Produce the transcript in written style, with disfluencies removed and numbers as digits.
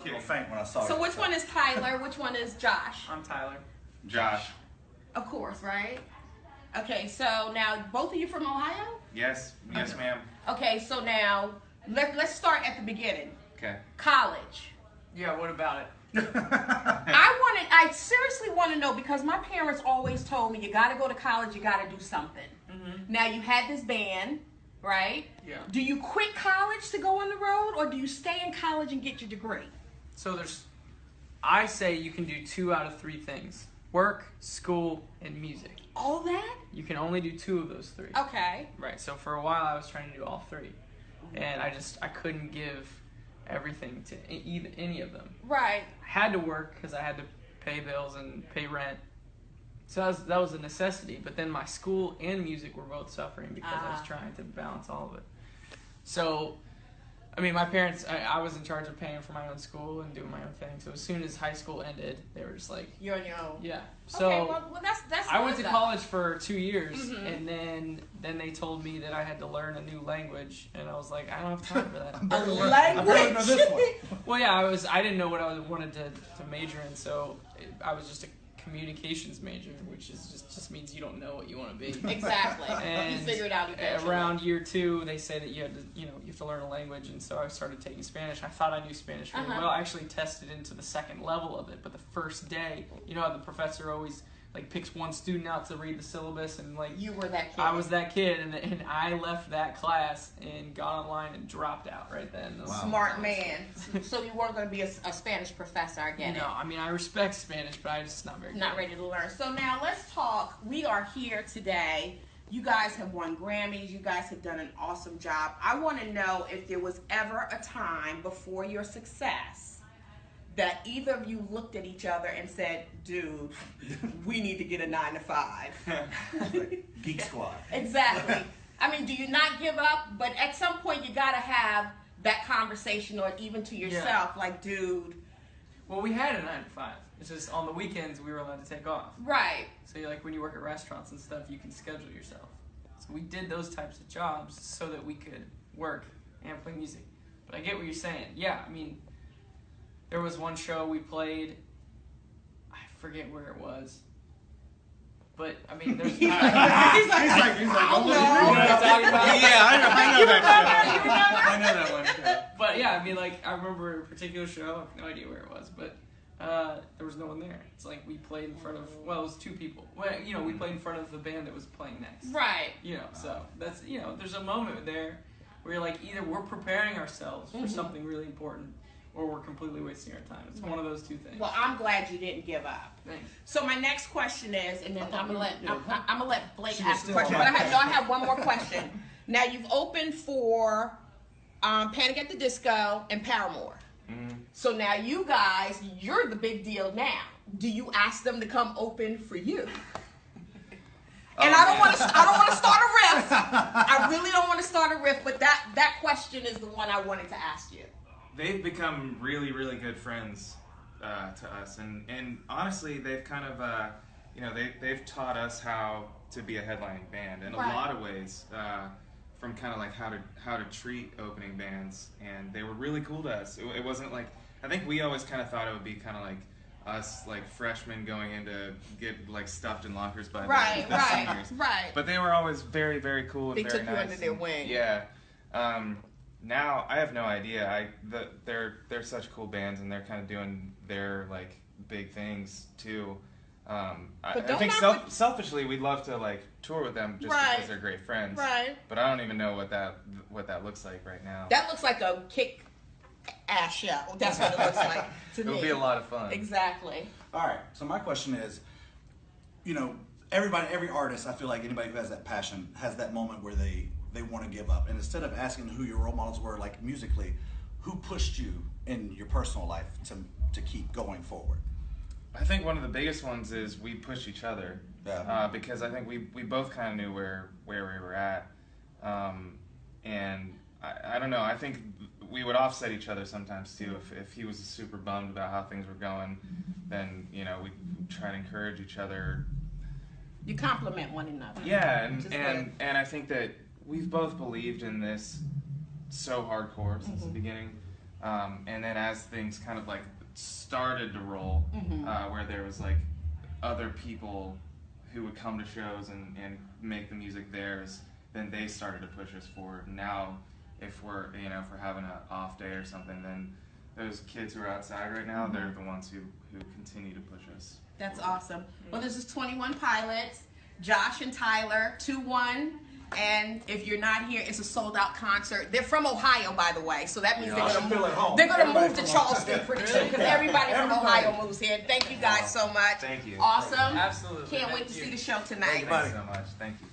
A little faint when I saw it. So which one is Tyler? Which one is Josh? I'm Tyler. Josh. Of course, right? Okay, so now both of you from Ohio? Yes. Yes, ma'am. Okay, so now let's start at the beginning. Okay. College. Yeah, what about it? I seriously want to know, because my parents always told me you got to go to college, you got to do something. Now you had this band, right? Yeah. Do you quit college to go on the road, or do you stay in college and get your degree? So I say you can do 2 out of 3 things. Work, school, and music. All that? You can only do 2 of those 3. Okay. Right, so for a while I was trying to do all 3. And I couldn't give everything to any of them. Right. I had to work because I had to pay bills and pay rent. So that was a necessity. But then my school and music were both suffering because I was trying to balance all of it. So, I mean, my parents, I was in charge of paying for my own school and doing my own thing. So as soon as high school ended, they were just like, you're on your own. yeah. So okay, well that's I went to good, college for 2 years, and then they told me that I had to learn a new language, and I was like, I don't have time for that. though. A language. Well, yeah, I didn't know what I wanted to major in, so I was just a communications major, which is just means you don't know what you want to be. Exactly. And you figure it out eventually. around year 2, they say that you have to learn a language, and so I started taking Spanish. I thought I knew Spanish really well. I actually tested into the 2nd level of it, but the first day, you know how the professor always picks one student out to read the syllabus, and you were that kid. I was that kid, and I left that class and got online and dropped out right then. Wow. Smart man. So you weren't going to be a Spanish professor, I get it. No, I mean, I respect Spanish, but I'm just not very good. Not ready to learn. So now let's talk. We are here today. You guys have won Grammys. You guys have done an awesome job. I want to know if there was ever a time before your success that either of you looked at each other and said, dude, we need to get a 9 to 5. Geek Squad. Exactly. I mean, do you not give up? But at some point, you got to have that conversation, or even to yourself, like, dude. Well, we had a 9 to 5. It's just on the weekends we were allowed to take off. Right. So when you work at restaurants and stuff, you can schedule yourself. So we did those types of jobs so that we could work and play music. But I get what you're saying. Yeah, I mean, there was one show we played, I forget where it was, but I mean, there's. he's like, oh, what I'm talking about? Yeah, I know that show. I know that one show. But yeah, I mean, I remember a particular show. I have no idea where it was, but there was no one there. It's like we played in front of. Well, it was 2 people. Well, we played in front of the band that was playing next. Right. So that's there's a moment there where you're like, either we're preparing ourselves for something really important, or we're completely wasting our time. It's one of those 2 things. Well, I'm glad you didn't give up. Thanks. So my next question is, and then I'm gonna let Blake She was ask the still question. on But my I have one more question. Now you've opened for Panic at the Disco and Paramore. So now you guys, you're the big deal now. Do you ask them to come open for you? And I don't want to start a riff. I really don't want to start a riff, but that question is the one I wanted to ask you. They've become really, really good friends to us, and honestly, they've kind of, they've taught us how to be a headlining band in a lot of ways, from kind of like how to treat opening bands, and they were really cool to us. It wasn't like, I think we always kind of thought it would be kind of like us, like freshmen going in to get like stuffed in lockers by the seniors. Right. But they were always very, very cool and They very took nice. you under their wing. Yeah. Now I have no idea. They're such cool bands, and they're kind of doing their like big things too. I think selfishly we'd love to like tour with them just because they're great friends. Right. But I don't even know what that looks like right now. That looks like a kick-ass show. That's what it looks like to me. It'll be a lot of fun. Exactly. All right. So my question is, every artist, I feel like anybody who has that passion has that moment where they want to give up. And instead of asking who your role models were, like musically, who pushed you in your personal life to keep going forward? I think one of the biggest ones is we push each other. Yeah. Because I think we both kind of knew where we were at. And I don't know, I think we would offset each other sometimes too. If he was super bummed about how things were going, then, we'd try to encourage each other. You compliment one another. Yeah, and I think that we've both believed in this so hardcore since the beginning. And then as things kind of like started to roll, where there was like other people who would come to shows and make the music theirs, then they started to push us forward. Now, if we're having an off day or something, then those kids who are outside right now, they're the ones who continue to push us. That's awesome. Well, this is 21 Pilots, Josh and Tyler, 2-1. And if you're not here, it's a sold-out concert. They're from Ohio, by the way, so that means they're gonna move to Charleston pretty soon because everybody from Ohio moves here. Thank you guys so much. Thank you. Awesome. Absolutely. Can't wait to see the show tonight. Thank you so much. Thank you.